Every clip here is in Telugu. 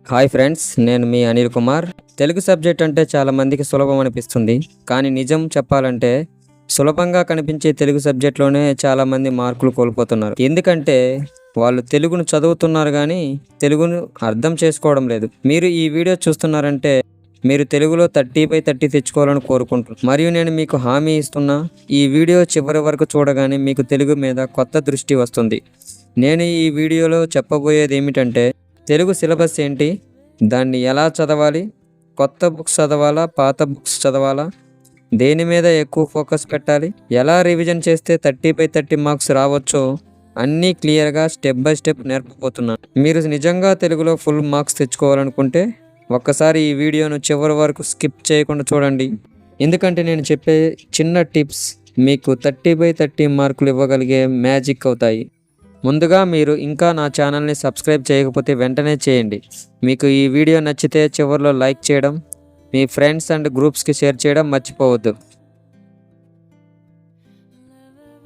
హాయ్ ఫ్రెండ్స్, నేను మీ అనిల్ కుమార్. తెలుగు సబ్జెక్ట్ అంటే చాలా మందికి సులభం అనిపిస్తుంది. కానీ నిజం చెప్పాలంటే సులభంగా కనిపించే తెలుగు సబ్జెక్ట్లోనే చాలామంది మార్కులు కోల్పోతున్నారు. ఎందుకంటే వాళ్ళు తెలుగును చదువుతున్నారు కానీ తెలుగును అర్థం చేసుకోవడం లేదు. మీరు ఈ వీడియో చూస్తున్నారంటే మీరు తెలుగులో 30/30 తెచ్చుకోవాలని కోరుకుంటున్నాను. మరియు నేను మీకు హామీ ఇస్తున్నా, ఈ వీడియో చివరి వరకు చూడగానే మీకు తెలుగు మీద కొత్త దృష్టి వస్తుంది. నేను ఈ వీడియోలో చెప్పబోయేది ఏమిటంటే తెలుగు సిలబస్ ఏంటి, దాన్ని ఎలా చదవాలి, కొత్త బుక్స్ చదవాలా, పాత బుక్స్ చదవాలా, దేని మీద ఎక్కువ ఫోకస్ పెట్టాలి, ఎలా రివిజన్ చేస్తే 30/30 మార్క్స్ రావచ్చో అన్నీ క్లియర్గా స్టెప్ బై స్టెప్ నేర్పబోతున్నాను. మీరు నిజంగా తెలుగులో ఫుల్ మార్క్స్ తెచ్చుకోవాలనుకుంటే ఒక్కసారి ఈ వీడియోను చివరి వరకు స్కిప్ చేయకుండా చూడండి. ఎందుకంటే నేను చెప్పే చిన్న టిప్స్ మీకు 30/30 మార్కులు ఇవ్వగలిగే మ్యాజిక్ అవుతాయి. ముందుగా మీరు ఇంకా నా ఛానల్ని సబ్స్క్రైబ్ చేయకపోతే వెంటనే చేయండి. మీకు ఈ వీడియో నచ్చితే చివరిలో లైక్ చేయడం, మీ ఫ్రెండ్స్ అండ్ గ్రూప్స్కి షేర్ చేయడం మర్చిపోవద్దు.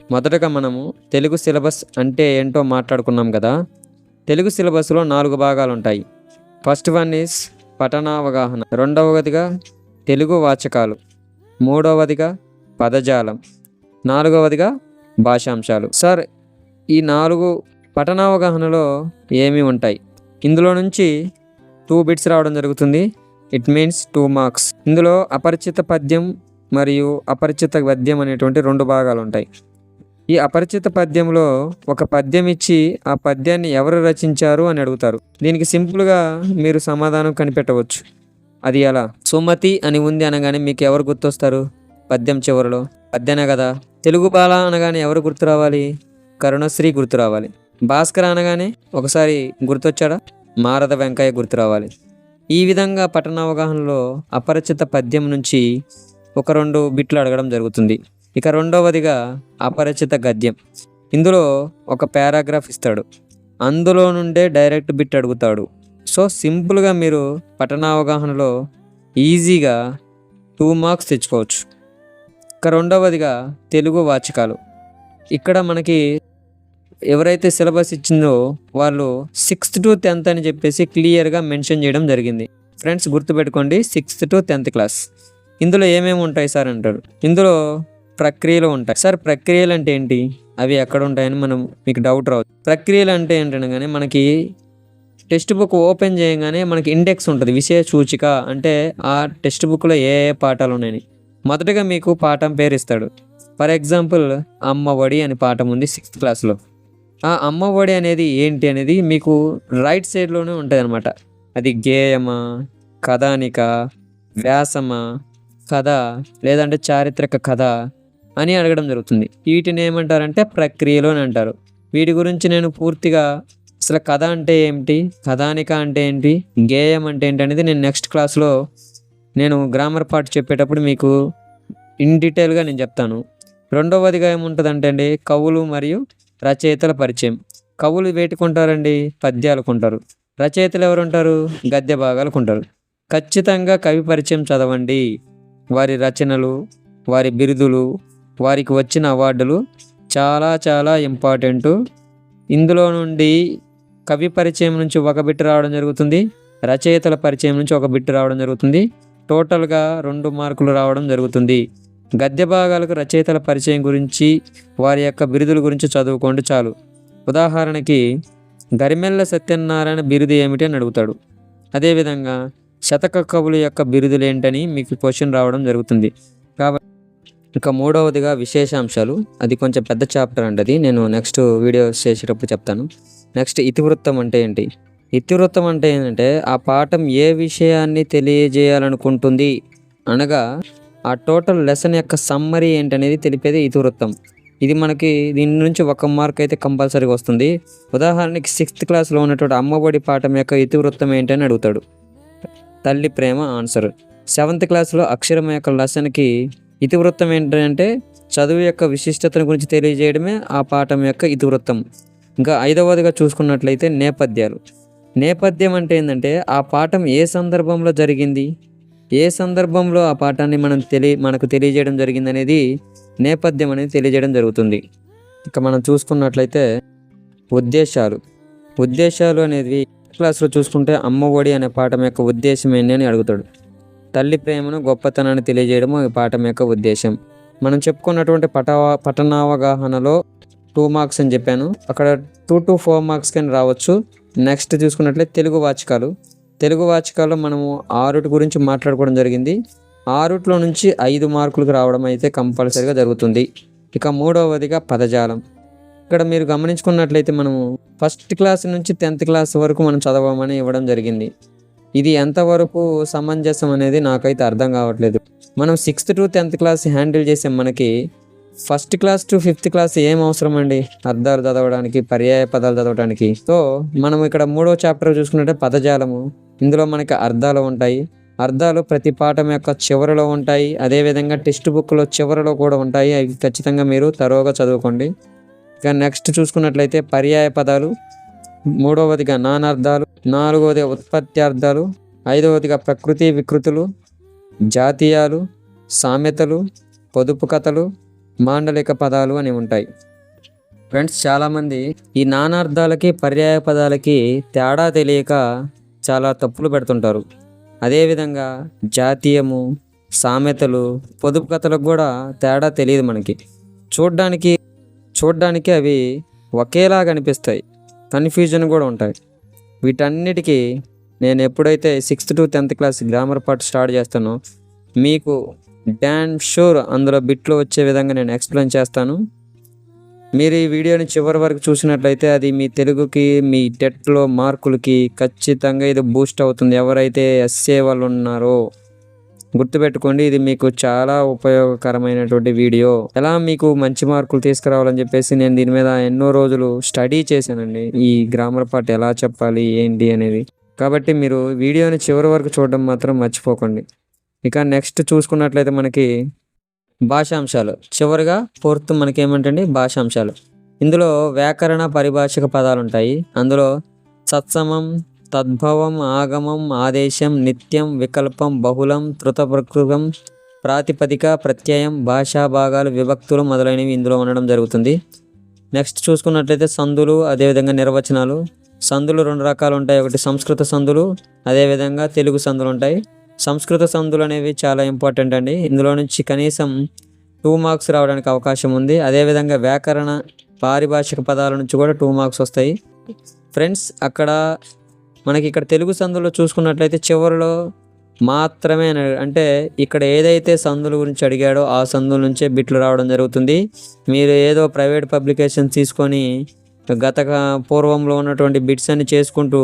మొదటగా మనము తెలుగు సిలబస్ అంటే ఏంటో మాట్లాడుకున్నాం కదా. తెలుగు సిలబస్లో 4 భాగాలు ఉంటాయి. ఫస్ట్ వన్ ఈజ్ పఠనావగాహన, రెండవదిగా తెలుగు వాచకాలు, మూడవదిగా పదజాలం, నాలుగవదిగా భాషాంశాలు. సార్, ఈ 4 పఠనావగాహనలో ఏమి ఉంటాయి? ఇందులో నుంచి 2 బిట్స్ రావడం జరుగుతుంది. It means 2 marks. ఇందులో అపరిచిత పద్యం మరియు అపరిచిత గద్యం అనేటువంటి 2 భాగాలు ఉంటాయి. ఈ అపరిచిత పద్యంలో ఒక పద్యం ఇచ్చి ఆ పద్యాన్ని ఎవరు రచించారు అని అడుగుతారు. దీనికి సింపుల్గా మీరు సమాధానం కనిపెట్టవచ్చు. అది ఎలా? సుమతి అని ఉంది అనగానే మీకు ఎవరు గుర్తొస్తారు? పద్యం చివరిలో పద్యనే కదా. తెలుగు బాల అనగానే ఎవరు గుర్తు రావాలి? కరుణశ్రీ గుర్తు రావాలి. భాస్కర్ అనగానే ఒకసారి గుర్తొచ్చాడా? మారద వెంకయ్య గుర్తు రావాలి. ఈ విధంగా పఠనావగాహనలో అపరిచిత పద్యం నుంచి ఒక 2 బిట్లు అడగడం జరుగుతుంది. ఇక రెండవదిగా అపరిచిత గద్యం. ఇందులో ఒక పారాగ్రాఫ్ ఇస్తాడు, అందులో నుండే డైరెక్ట్ బిట్ అడుగుతాడు. సో సింపుల్గా మీరు పఠనావగాహనలో ఈజీగా 2 మార్క్స్ తెచ్చుకోవచ్చు. ఇక రెండవదిగా తెలుగు వాచకాలు. ఇక్కడ మనకి ఎవరైతే సిలబస్ ఇచ్చిందో వాళ్ళు 6th to 10th అని చెప్పేసి క్లియర్గా మెన్షన్ చేయడం జరిగింది. ఫ్రెండ్స్ గుర్తుపెట్టుకోండి, 6th to 10th క్లాస్. ఇందులో ఏమేమి ఉంటాయి సార్ అంటారు. ఇందులో ప్రక్రియలు ఉంటాయి. సార్ ప్రక్రియలు అంటే ఏంటి, అవి ఎక్కడ ఉంటాయని మీకు డౌట్ రావచ్చు. ప్రక్రియలు అంటే ఏంటనగానే మనకి టెక్స్ట్ బుక్ ఓపెన్ చేయగానే మనకి ఇండెక్స్ ఉంటుంది, విషయ సూచిక. అంటే ఆ టెక్స్ట్ బుక్లో ఏ ఏ పాఠాలు ఉన్నాయని మొదటగా మీకు పాఠం పేరు ఇస్తాడు. ఫర్ ఎగ్జాంపుల్ అమ్మఒడి అని పాఠం ఉంది 6th క్లాస్లో. ఆ అమ్మఒడి అనేది ఏంటి అనేది మీకు రైట్ సైడ్లోనే ఉంటుంది అనమాట. అది గేయమా, కథానిక, వ్యాసమా, కథ, లేదంటే చారిత్రక కథ అని అడగడం జరుగుతుంది. వీటిని ఏమంటారంటే ప్రక్రియలు అని అంటారు. వీటి గురించి నేను పూర్తిగా అసలు కథ అంటే ఏమిటి, కథానిక అంటే ఏంటి, గేయం అంటే ఏంటి అనేది నేను నెక్స్ట్ క్లాస్లో నేను గ్రామర్ పార్ట్ చెప్పేటప్పుడు మీకు ఇన్ డీటెయిల్గా నేను చెప్తాను. రెండవదిగా ఏముంటుందంటే అండి, కవులు మరియు రచయితల పరిచయం. కవులు వేటుకుంటారండి, పద్యాలకు ఉంటారు. రచయితలు ఎవరు ఉంటారు? గద్య భాగాలకు ఉంటారు. ఖచ్చితంగా కవి పరిచయం చదవండి. వారి రచనలు, వారి బిరుదులు, వారికి వచ్చిన అవార్డులు చాలా చాలా ఇంపార్టెంటు. ఇందులో నుండి కవి పరిచయం నుంచి ఒక బిట్ రావడం జరుగుతుంది, రచయితల పరిచయం నుంచి ఒక బిట్ రావడం జరుగుతుంది. టోటల్గా 2 మార్కులు రావడం జరుగుతుంది. గద్య భాగాలకు రచయితల పరిచయం గురించి, వారి యొక్క బిరుదుల గురించి చదువుకోండి చాలు. ఉదాహరణకి గరిమెళ్ళ సత్యనారాయణ బిరుదు ఏమిటి అని అడుగుతాడు. అదేవిధంగా శతక కవుల యొక్క బిరుదులు ఏంటని మీకు క్వశ్చన్ రావడం జరుగుతుంది. కాబట్టి ఇంకా మూడవదిగా విశేషాంశాలు. అది కొంచెం పెద్ద చాప్టర్ అండి, అది నేను నెక్స్ట్ వీడియో చేసేటప్పుడు చెప్తాను. నెక్స్ట్ ఇతివృత్తం అంటే ఏంటి? ఇతివృత్తం అంటే ఏంటంటే ఆ పాఠం ఏ విషయాన్ని తెలియజేయాలనుకుంటుంది అనగా ఆ టోటల్ లెసన్ యొక్క సమ్మరీ ఏంటనేది తెలిపేది ఇతివృత్తం. ఇది మనకి దీని నుంచి 1 మార్క్ అయితే కంపల్సరీగా వస్తుంది. ఉదాహరణకి 6th క్లాస్లో ఉన్నటువంటి అమ్మఒడి పాఠం యొక్క ఇతివృత్తం ఏంటని అడుగుతాడు. తల్లి ప్రేమ ఆన్సర్. 7th క్లాస్లో అక్షరం యొక్క లెసన్కి ఇతివృత్తం ఏంటంటే చదువు యొక్క విశిష్టతను గురించి తెలియజేయడమే ఆ పాఠం యొక్క ఇతివృత్తం. ఇంకా 5వదిగా చూసుకున్నట్లయితే నేపథ్యాలు. నేపథ్యం అంటే ఏంటంటే ఆ పాఠం ఏ సందర్భంలో జరిగింది, ఏ సందర్భంలో ఆ పాఠాన్ని మనకు తెలియజేయడం జరిగింది అనేది నేపథ్యం అనేది తెలియజేయడం జరుగుతుంది. ఇక మనం చూసుకున్నట్లయితే ఉద్దేశాలు. ఉద్దేశాలు అనేది క్లాస్లో చూసుకుంటే అమ్మ ఒడి అనే పాఠం యొక్క ఉద్దేశం ఏంటి అని అడుగుతాడు. తల్లి ప్రేమను గొప్పతనాన్ని తెలియజేయడం ఈ పాఠం యొక్క ఉద్దేశం. మనం చెప్పుకున్నటువంటి పఠనావగాహనలో 2 మార్క్స్ అని చెప్పాను. అక్కడ 2 to 4 మార్క్స్ కానీ రావచ్చు. నెక్స్ట్ చూసుకున్నట్లయితే తెలుగు వాచకాల్లో మనము 6 గురించి మాట్లాడుకోవడం జరిగింది. 6లో నుంచి 5 మార్కులకు రావడం అయితే కంపల్సరీగా జరుగుతుంది. ఇక మూడవదిగా పదజాలం. ఇక్కడ మీరు గమనించుకున్నట్లయితే మనము ఫస్ట్ క్లాస్ నుంచి 10th క్లాస్ వరకు మనం చదవమని ఇవ్వడం జరిగింది. ఇది ఎంతవరకు సమంజసం అనేది నాకైతే అర్థం కావట్లేదు. మనం 6th to 10th class handle చేసే మనకి first class to 5th class ఏం అవసరం అండి? అర్థాలు చదవడానికి, పర్యాయ పదాలు చదవడానికి. సో మనం ఇక్కడ 3వ చాప్టర్ చూసుకున్నట్టే పదజాలము. ఇందులో మనకి అర్థాలు ఉంటాయి. అర్థాలు ప్రతి పాఠం యొక్క చివరిలో ఉంటాయి. అదేవిధంగా టెక్స్ట్ బుక్లో చివరిలో కూడా ఉంటాయి. అవి ఖచ్చితంగా మీరు తరోగా చదువుకోండి. ఇక నెక్స్ట్ చూసుకున్నట్లయితే పర్యాయ పదాలు, మూడవదిగా నానార్థాలు, నాలుగవది ఉత్పత్తి అర్థాలు, ఐదవదిగా ప్రకృతి వికృతులు, జాతీయాలు, సామెతలు, పొదుపు కథలు, మాండలిక పదాలు అని ఉంటాయి. ఫ్రెండ్స్, చాలామంది ఈ నానార్థాలకి పర్యాయ పదాలకి తేడా తెలియక చాలా తప్పులు పెడుతుంటారు. అదేవిధంగా జాతీయము, సామెతలు, పొదుపు కథలకు కూడా తేడా తెలియదు మనకి. చూడ్డానికి అవి ఒకేలాగా అనిపిస్తాయి, కన్ఫ్యూజన్ కూడా ఉంటాయి. వీటన్నిటికీ నేను ఎప్పుడైతే 6th to 10th class grammar part start చేస్తానో మీకు డాన్ షూర్ అందులో బిట్లు వచ్చే విధంగా నేను ఎక్స్ప్లెయిన్ చేస్తాను. మీరు ఈ వీడియోని చివరి వరకు చూసినట్లయితే అది మీ తెలుగుకి, మీ టెట్లో మార్కులకి ఖచ్చితంగా ఇది బూస్ట్ అవుతుంది. ఎవరైతే ఎస్ఏ వాళ్ళు ఉన్నారో గుర్తుపెట్టుకోండి, ఇది మీకు చాలా ఉపయోగకరమైనటువంటి వీడియో. ఎలా మీకు మంచి మార్కులు తీసుకురావాలని చెప్పేసి నేను దీని మీద ఎన్నో రోజులు స్టడీ చేశానండి, ఈ గ్రామర్ పార్ట్ ఎలా చెప్పాలి ఏంటి అనేది. కాబట్టి మీరు వీడియోని చివరి వరకు చూడడం మాత్రం మర్చిపోకండి. ఇక నెక్స్ట్ చూసుకున్నట్లయితే మనకి భాషాంశాలు. చివరిగా 4th మనకి ఏమంటండి భాషాంశాలు. ఇందులో వ్యాకరణ పరిభాషక పదాలు ఉంటాయి. అందులో సత్సమం, తద్భవం, ఆగమం, ఆదేశం, నిత్యం, వికల్పం, బహుళం, తృతప్రకృతం, ప్రాతిపదిక, ప్రత్యయం, భాషా భాగాలు, విభక్తులు మొదలైనవి ఇందులో ఉండడం జరుగుతుంది. నెక్స్ట్ చూసుకున్నట్లయితే సందులు, అదేవిధంగా నిర్వచనాలు. సందులు 2 రకాలు ఉంటాయి. ఒకటి సంస్కృత సందులు, అదేవిధంగా తెలుగు సందులు ఉంటాయి. సంస్కృత సందులు అనేవి చాలా ఇంపార్టెంట్ అండి. ఇందులో నుంచి కనీసం 2 మార్క్స్ రావడానికి అవకాశం ఉంది. అదేవిధంగా వ్యాకరణ పారిభాషిక పదాల నుంచి కూడా 2 మార్క్స్ వస్తాయి. ఫ్రెండ్స్, మనకి ఇక్కడ తెలుగు సందులో చూసుకున్నట్లయితే చివరిలో మాత్రమే అంటే ఇక్కడ ఏదైతే సందుల గురించి అడిగాడో ఆ సందుల నుంచే బిట్లు రావడం జరుగుతుంది. మీరు ఏదో ప్రైవేట్ పబ్లికేషన్ తీసుకొని పూర్వంలో ఉన్నటువంటి బిట్స్ అన్ని చేసుకుంటూ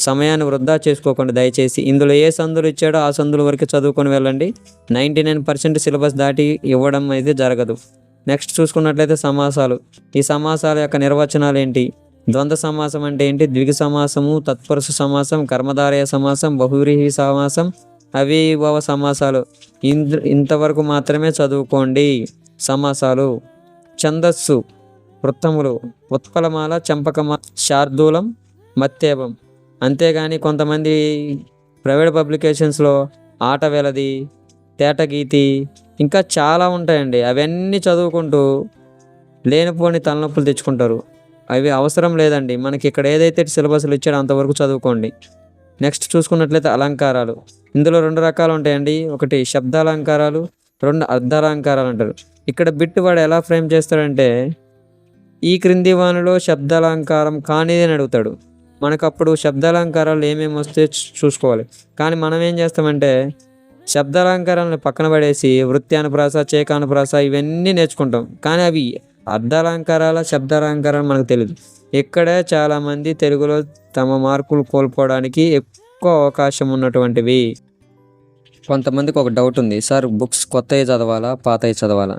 సమయాన్ని వృధా చేసుకోకండి దయచేసి. ఇందులో ఏ సందులు ఇచ్చాడో ఆ సందుల వరకు చదువుకొని వెళ్ళండి. 99% సిలబస్ దాటి ఇవ్వడం అయితే జరగదు. నెక్స్ట్ చూసుకున్నట్లయితే సమాసాలు. ఈ సమాసాల యొక్క నిర్వచనాలు ఏంటి? ద్వంద్వ సమాసం అంటే ఏంటి? ద్విగు సమాసము, తత్పురుష సమాసం, కర్మధారయ సమాసం, బహువ్రీహి సమాసం, అవిభవ సమాసాలు. ఇంతవరకు మాత్రమే చదువుకోండి సమాసాలు. ఛందస్సు, వృత్తములు, ఉత్పలమాల, చంపకమాల, శార్దూలం, మత్తేవం. అంతేగాని కొంతమంది ప్రైవేట్ పబ్లికేషన్స్లో ఆట వెలది, తేటగీతి ఇంకా చాలా ఉంటాయండి. అవన్నీ చదువుకుంటూ లేనిపోని తలనొప్పులు తెచ్చుకుంటారు. అవి అవసరం లేదండి. మనకి ఇక్కడ ఏదైతే సిలబస్లు ఇచ్చాడో అంతవరకు చదువుకోండి. నెక్స్ట్ చూసుకున్నట్లయితే అలంకారాలు. ఇందులో 2 రకాలు ఉంటాయండి. ఒకటి శబ్దాలంకారాలు, 2 అర్థాలంకారాలు అంటారు. ఇక్కడ బిట్ వాడు ఎలా ఫ్రేమ్ చేస్తాడంటే ఈ క్రింది వానిలో శబ్దాలంకారం కానిది అని అడుగుతాడు. మనకు అప్పుడు శబ్దాలంకారాలు ఏమేమి వస్తే చూసుకోవాలి. కానీ మనం ఏం చేస్తామంటే శబ్దాలంకారాలను పక్కన పడేసి వృత్యానుప్రాస, చేకానుప్రాస ఇవన్నీ నేర్చుకుంటాం. కానీ అవి అర్థాలంకారాల, శబ్దాలంకారాలు మనకు తెలియదు. ఇక్కడే చాలామంది తెలుగులో తమ మార్కులు కోల్పోవడానికి ఎక్కువ అవకాశం ఉన్నటువంటివి. కొంతమందికి ఒక డౌట్ ఉంది, సార్ బుక్స్ కొత్తవి చదవాలా పాతవి చదవాలా?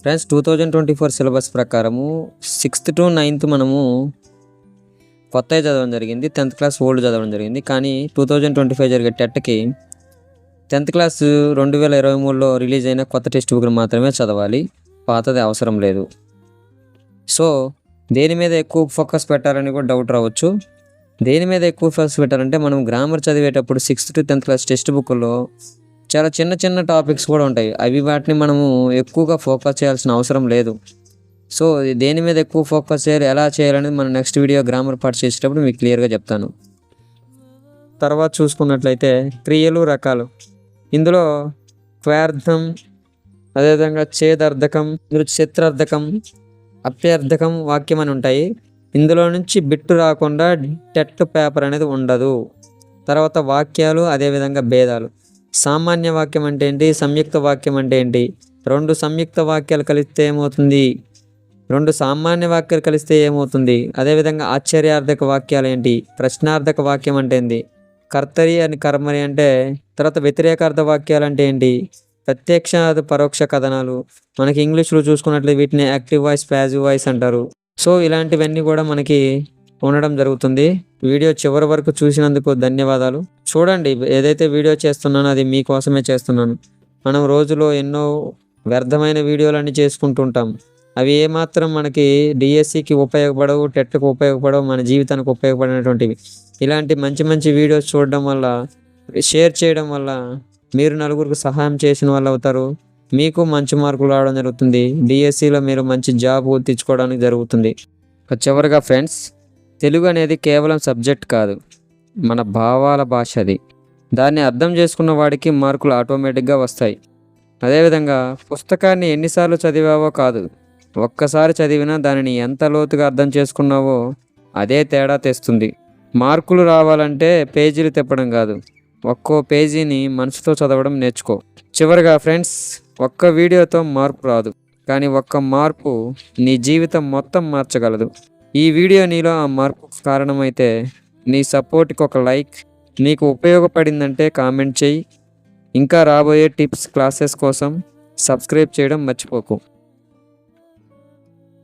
ఫ్రెండ్స్, 2024 సిలబస్ ప్రకారము 6th to 9th మనము కొత్తవి చదవడం జరిగింది, 10th క్లాస్ ఓల్డ్ చదవడం జరిగింది. కానీ 2025 జరిగే టెట్కి 10th క్లాస్ 2023లో రిలీజ్ అయిన కొత్త టెక్స్ట్ బుక్లు మాత్రమే చదవాలి, పాతది అవసరం లేదు. సో దేని మీద ఎక్కువ ఫోకస్ పెట్టాలని కూడా డౌట్ రావచ్చు. దేని మీద ఎక్కువ ఫోకస్ పెట్టాలంటే మనం గ్రామర్ చదివేటప్పుడు 6th to 10th class text బుక్లో చాలా చిన్న చిన్న టాపిక్స్ కూడా ఉంటాయి. వాటిని మనము ఎక్కువగా ఫోకస్ చేయాల్సిన అవసరం లేదు. సో దేని మీద ఎక్కువ ఫోకస్ చేయాలి, ఎలా చేయాలనేది మనం నెక్స్ట్ వీడియో గ్రామర్ పార్ట్ చేసేటప్పుడు మీకు క్లియర్గా చెప్తాను. తర్వాత చూసుకున్నట్లయితే క్రియలు రకాలు. ఇందులో క్వార్థం, అదేవిధంగా చేదర్థకం, చిత్రార్థకం, అప్యర్థకం వాక్యం అని ఉంటాయి. ఇందులో నుంచి బిట్టు రాకుండా టెట్ పేపర్ అనేది ఉండదు. తర్వాత వాక్యాలు, అదేవిధంగా భేదాలు. సామాన్య వాక్యం అంటే ఏంటి, సంయుక్త వాక్యం అంటే ఏంటి, రెండు సంయుక్త వాక్యాలు కలిస్తే ఏమవుతుంది, రెండు సామాన్య వాక్యాలు కలిస్తే ఏమవుతుంది, అదేవిధంగా ఆశ్చర్యార్థక వాక్యాలు ఏంటి, ప్రశ్నార్థక వాక్యం అంటే ఏంటి, కర్తరి అని కర్మరి అంటే, తర్వాత వ్యతిరేకార్థ వాక్యాలు అంటే ఏంటి, ప్రత్యక్ష పరోక్ష కథనాలు. మనకి ఇంగ్లీష్లో చూసుకున్నట్లయితే వీటిని యాక్టివ్ వాయిస్, ప్యాసివ్ వాయిస్ అంటారు. సో ఇలాంటివన్నీ కూడా మనకి ఉండడం జరుగుతుంది. వీడియో చివరి వరకు చూసినందుకు ధన్యవాదాలు. చూడండి, ఏదైతే వీడియో చేస్తున్నానో అది మీకోసమే చేస్తున్నాను. మనం రోజులో ఎన్నో వ్యర్థమైన వీడియోలన్నీ చేసుకుంటుంటాం. అవి ఏమాత్రం మనకి డిఎస్సికి ఉపయోగపడవు, టెట్కి ఉపయోగపడవు, మన జీవితానికి ఉపయోగపడినటువంటివి. ఇలాంటి మంచి మంచి వీడియోస్ చూడడం వల్ల, షేర్ చేయడం వల్ల మీరు నలుగురికి సహాయం చేసిన వాళ్ళు అవుతారు. మీకు మంచి మార్కులు రావడం జరుగుతుంది. డిఎస్సిలో మీరు మంచి జాబ్ తెచ్చుకోవడానికి జరుగుతుంది. చివరిగా ఫ్రెండ్స్, తెలుగు అనేది కేవలం సబ్జెక్ట్ కాదు, మన భావాల భాష. అది దాన్ని అర్థం చేసుకున్న వాడికి మార్కులు ఆటోమేటిక్గా వస్తాయి. అదేవిధంగా పుస్తకాన్ని ఎన్నిసార్లు చదివావో కాదు, ఒక్కసారి చదివినా దానిని ఎంత లోతుగా అర్థం చేసుకున్నావో అదే తేడా తెస్తుంది. మార్కులు రావాలంటే పేజీలు తిప్పడం కాదు, ఒక్కో పేజీని మనసుతో చదవడం నేర్చుకో. చివరిగా ఫ్రెండ్స్, ఒక్క వీడియోతో మార్పు రాదు, కానీ ఒక్క మార్పు నీ జీవితం మొత్తం మార్చగలదు. ఈ వీడియో నీలో ఆ మార్పుకు కారణమైతే నీ సపోర్ట్కి ఒక లైక్, నీకు ఉపయోగపడిందంటే కామెంట్ చేయి. ఇంకా రాబోయే టిప్స్, క్లాసెస్ కోసం సబ్స్క్రైబ్ చేయడం మర్చిపోకు.